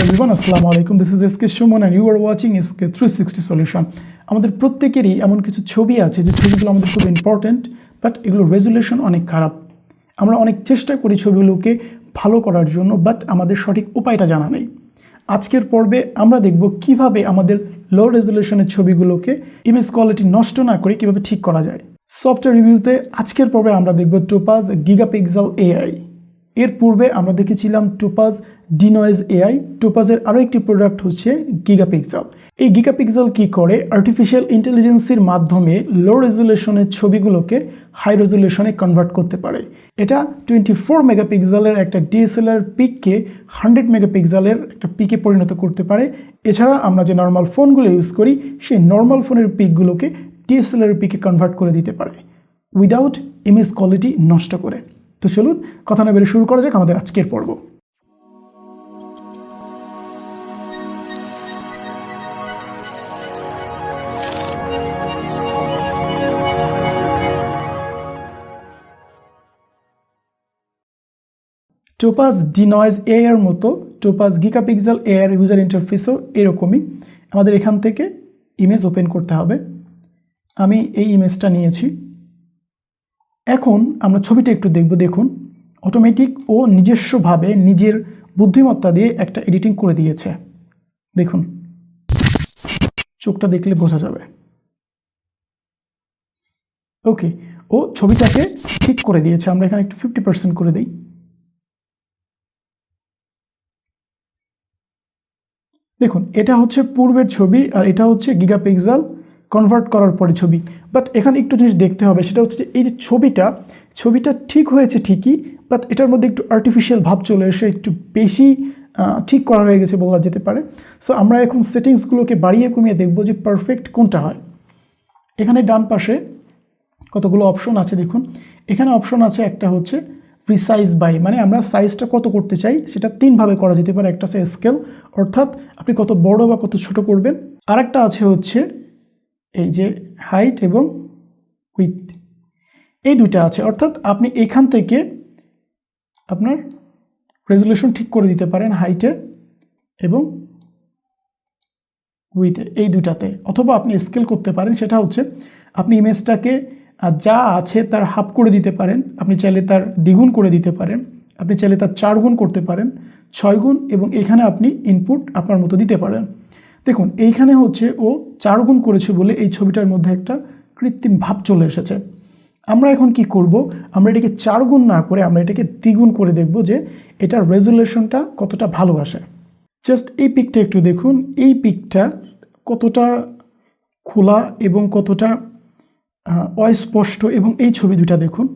everyone, আসসালামু আলাইকুম। This is SK Shuman and you are watching SK 360 Solution. আমাদের প্রত্যেকেরই এমন কিছু ছবি আছে যে ছবিগুলো আমাদের খুব ইম্পর্টেন্ট, বাট এগুলো রেজুলেশন অনেক খারাপ। আমরা অনেক চেষ্টা করি ছবিগুলোকে ভালো করার জন্য, বাট আমাদের সঠিক উপায়টা জানা নেই। আজকের পর্বে আমরা দেখব কিভাবে আমাদের লো রেজুলেশনের ছবিগুলোকে ইমেজ কোয়ালিটি নষ্ট না করে কিভাবে ঠিক করা যায়। সফটওয়্যার রিভিউতে আজকের পর্বে আমরা দেখব টোপাজ গিগাপিক্সেল এআই। এর পূর্বে আমরা দেখেছিলাম টোপাজ ডিনয়েজ এআই। টোপাজের আরও একটি প্রোডাক্ট হচ্ছে গিগাপিক্সেল। এই গিগাপিক্সেল কি করে? আর্টিফিশিয়াল ইন্টেলিজেন্সের মাধ্যমে লো রেজুলেশনের ছবিগুলোকে হাই রেজুলেশনে কনভার্ট করতে পারে। এটা 24 মেগাপিক্সেলের একটা ডিএসএলআর পিককে 100 মেগাপিক্সেলের একটা পিকে পরিণত করতে পারে। এছাড়া আমরা যে নর্মাল ফোনগুলো ইউজ করি সেই নর্মাল ফোনের পিকগুলোকে ডিএসএলআর পিকে কনভার্ট করে দিতে পারে উইদাউট ইমেজ কোয়ালিটি নষ্ট করে। তো চলুন কথা না বেরিয়ে শুরু করা যাক আমাদের আজকের পর্ব। টোপাজ ডিনয়েজ এআই এর মতো টোপাজ গিগাপিক্সেল এআই এর ইউজার ইন্টারফেসও এরকমই। আমাদের এখান থেকে ইমেজ ওপেন করতে হবে। আমি এই ইমেজটা নিয়েছি। এখন আমরা ছবিটা একটু দেখব। দেখুন, অটোমেটিক ও নিজস্বভাবে নিজের বুদ্ধিমত্তা দিয়ে একটা এডিটিং করে দিয়েছে। দেখুন, চোখটা দেখলে বোঝা যাবে। ওকে, ও ছবিটাকে ঠিক করে দিয়েছে। আমরা এখানে একটু 50% করে দিই। দেখুন, এটা হচ্ছে পূর্বের ছবি আর এটা হচ্ছে গিগাপিক্সেল কনভার্ট করার পরে ছবি। বাট এখানে একটু জিনিস দেখতে হবে, সেটা হচ্ছে যে এই যে ছবিটা ঠিক হয়েছে ঠিকই, বাট এটার মধ্যে একটু আর্টিফিশিয়াল ভাব চলে এসে একটু বেশি ঠিক করা হয়ে গেছে বলা যেতে পারে। সো আমরা এখন সেটিংসগুলোকে বাড়িয়ে কমিয়ে দেখব যে পারফেক্ট কোনটা হয়। এখানে ডান পাশে কতগুলো অপশন আছে দেখুন। এখানে অপশন আছে, একটা হচ্ছে প্রিসাইজ বাই, মানে আমরা সাইজটা কত করতে চাই সেটা তিনভাবে করা যেতে পারে। একটা আছে স্কেল, অর্থাৎ আপনি কত বড় বা কত ছোট করবেন। আরেকটা আছে হচ্ছে এই যে হাইট এবং উইথ, এই দুইটা আছে। অর্থাৎ আপনি এখান থেকে আপনার রেজুলেশন ঠিক করে দিতে পারেন হাইটে এবং উইথে, এই দুইটাতে। অথবা আপনি স্কেল করতে পারেন, সেটা হচ্ছে আপনি ইমেজটাকে যা আছে তার হাফ করে দিতে পারেন, আপনি চাইলে তার দ্বিগুণ করে দিতে পারেন, আপনি চাইলে তার 4 গুণ করতে পারেন, 6 গুণ, এবং এখানে আপনি ইনপুট আপনার মতো দিতে পারেন। দেখুন, এইখানে হচ্ছে ও 4 গুণ করেছে বলে এই ছবিটার মধ্যে একটা কৃত্রিম ভাব চলে এসেছে। আমরা এখন কি করব? আমরা এটাকে 4 গুণ না করে আমরা এটাকে দ্বিগুণ করে দেখব যে এটার রেজুলেশনটা কতটা ভালো আসে। জাস্ট এই পিকটা একটু দেখুন, এই পিকটা কতটা খোলা এবং কতটা অস্পষ্ট, এবং এই ছবি দুটা দেখুন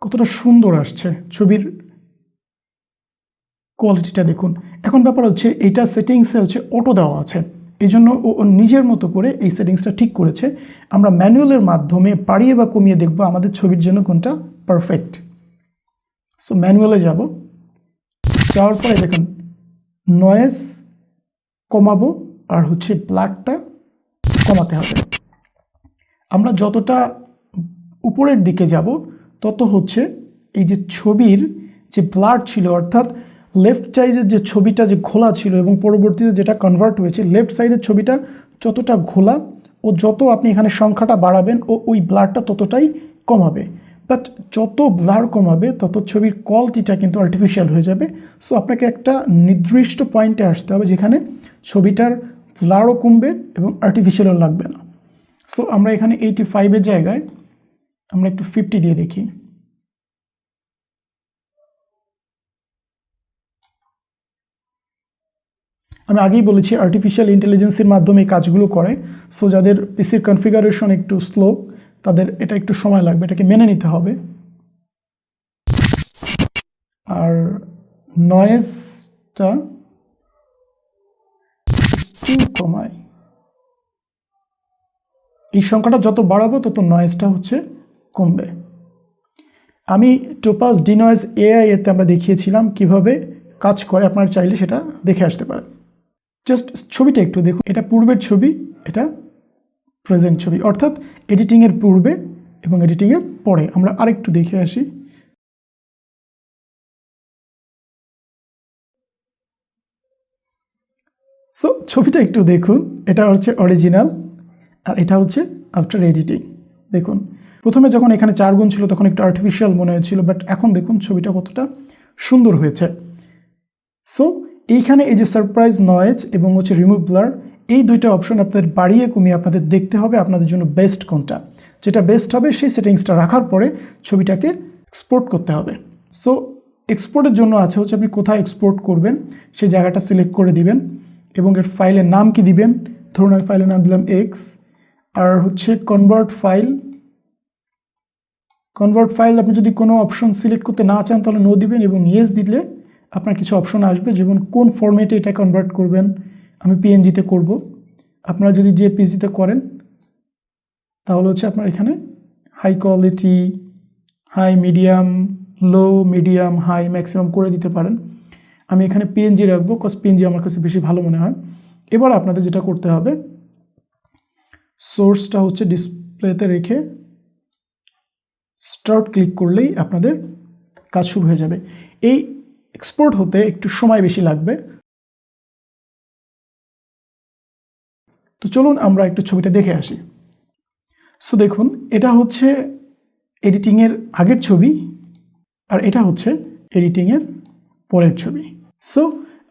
কতটা সুন্দর আসছে। ছবির কোয়ালিটিটা দেখুন। এখন ব্যাপার হচ্ছে এইটা সেটিংসে হচ্ছে অটো দেওয়া আছে, এই জন্য ও নিজের মতো করে এই সেটিংসটা ঠিক করেছে। আমরা ম্যানুয়ালের মাধ্যমে বাড়িয়ে বা কমিয়ে দেখব আমাদের ছবির জন্য কোনটা পারফেক্ট। সো ম্যানুয়ালে যাব, যাওয়ার পরে দেখুন নয়েজ কমাবো আর হচ্ছে ব্লারটা কমাতে হবে। আমরা যতটা উপরের দিকে যাব তত হচ্ছে এই যে ছবির যে ব্লার ছিল, অর্থাৎ লেফট সাইডের যে ছবিটা যে ঘোলা ছিল এবং পরবর্তীতে যেটা কনভার্ট হয়েছে, লেফট সাইডের ছবিটা যতটা ঘোলা ও যত আপনি এখানে সংখ্যাটা বাড়াবেন ও ওই ব্লারটা ততটাই কমাবে। বাট যত ব্লার কমাবে তত ছবির কোয়ালিটিটা কিন্তু আর্টিফিশিয়াল হয়ে যাবে। সো আপনাকে একটা নির্দিষ্ট পয়েন্টে আসতে হবে যেখানে ছবিটার ব্লারও কমবে এবং আর্টিফিশিয়ালও লাগবে না। সো আমরা এখানে 85-এর জায়গায় আমরা একটু 50 দিয়ে দেখি। আমি আগেই বলেছি আর্টিফিশিয়াল ইন্টেলিজেন্সের মাধ্যমে এই কাজগুলো করে। সো যাদের পিসির কনফিগারেশন একটু স্লো, তাদের এটা একটু সময় লাগবে, এটাকে মেনে নিতে হবে। আর নয়েজটা একটু কমায়, এই সংখ্যাটা যত বাড়াবো তত নয়েজটা হচ্ছে কমবে। আমি টোপাজ ডিনয়েজ এআই এতে আমরা দেখিয়েছিলাম কিভাবে কাজ করে, আপনারা চাইলে সেটা দেখে আসতে পারেন। জাস্ট ছবিটা একটু দেখুন, এটা পূর্বের ছবি, এটা প্রেজেন্ট ছবি, অর্থাৎ এডিটিংয়ের পূর্বে এবং এডিটিংয়ের পরে। আমরা আরেকটু দেখে আসি। সো ছবিটা একটু দেখুন, এটা হচ্ছে অরিজিনাল আর এটা হচ্ছে আফটার এডিটিং। দেখুন প্রথমে যখন এখানে 4 গুণ ছিল তখন একটু আর্টিফিশিয়াল মনে হয়েছিল, বাট এখন দেখুন ছবিটা কতটা সুন্দর হয়েছে। সো এইখানে এই যে সারপ্রাইজ নয়েজ এবং হচ্ছে রিমুভ ব্লার, এই দুইটা অপশন আপনাদের বাড়িয়ে কমিয়ে আপনাদের দেখতে হবে আপনাদের জন্য বেস্ট কোনটা। যেটা বেস্ট হবে সেই সেটিংসটা রাখার পরে ছবিটাকে এক্সপোর্ট করতে হবে। সো এক্সপোর্টের জন্য আছে হচ্ছে আপনি কোথায় এক্সপোর্ট করবেন সেই জায়গাটা সিলেক্ট করে দিবেন এবং এর ফাইলের নাম কি দিবেন। ধরুন আমি ফাইলের নাম দিলাম এক্স, আর হচ্ছে কনভার্ট ফাইল আপনি যদি কোনো অপশন সিলেক্ট করতে না চান তাহলে নো দিবেন এবং ইয়েস দিলে আপনার কিছু অপশন আসবে, যেমন কোন ফরম্যাটে এটা কনভার্ট করবেন। আমি পিএনজিতে করব, আপনারা যদি জেপিজিতে করেন তাহলে হচ্ছে আপনার এখানে হাই কোয়ালিটি, হাই মিডিয়াম, লো, মিডিয়াম, হাই, ম্যাক্সিমাম করে দিতে পারেন। আমি এখানে পিএনজি রাখবো, কজ পিএনজি আমার কাছে বেশি ভালো মনে হয়। এবার আপনাদের যেটা করতে হবে, সোর্সটা হচ্ছে ডিসপ্লেতে রেখে স্টার্ট ক্লিক করলেই আপনাদের কাজ শুরু হয়ে যাবে। এই এক্সপোর্ট হতে একটু সময় বেশি লাগবে। তো চলুন আমরা একটু ছবিটা দেখে আসি। সো দেখুন এটা হচ্ছে এডিটিংয়ের আগের ছবি আর এটা হচ্ছে এডিটিংয়ের পরের ছবি। সো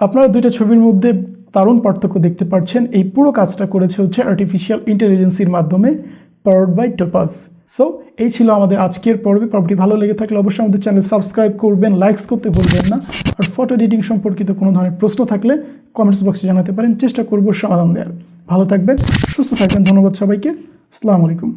আপনারা দুইটা ছবির মধ্যে দারুণ পার্থক্য দেখতে পাচ্ছেন। এই পুরো কাজটা করেছে হচ্ছে আর্টিফিশিয়াল ইন্টেলিজেন্সির মাধ্যমে, পাওয়ার্ড বাই টোপাজ। সো এই ছিল আমাদের আজকের পর্বে। পর্বটি ভালো লেগে থাকলে অবশ্যই আমাদের চ্যানেল সাবস্ক্রাইব করবেন, লাইকস করতে ভুলবেন না। আর ফটো এডিটিং সম্পর্কিত কোনো ধরনের প্রশ্ন থাকলে কমেন্টস বক্সে জানাতে পারেন, চেষ্টা করব সমাধান দেওয়ার। ভালো থাকবেন, সুস্থ থাকবেন। ধন্যবাদ সবাইকে। আসসালামু আলাইকুম।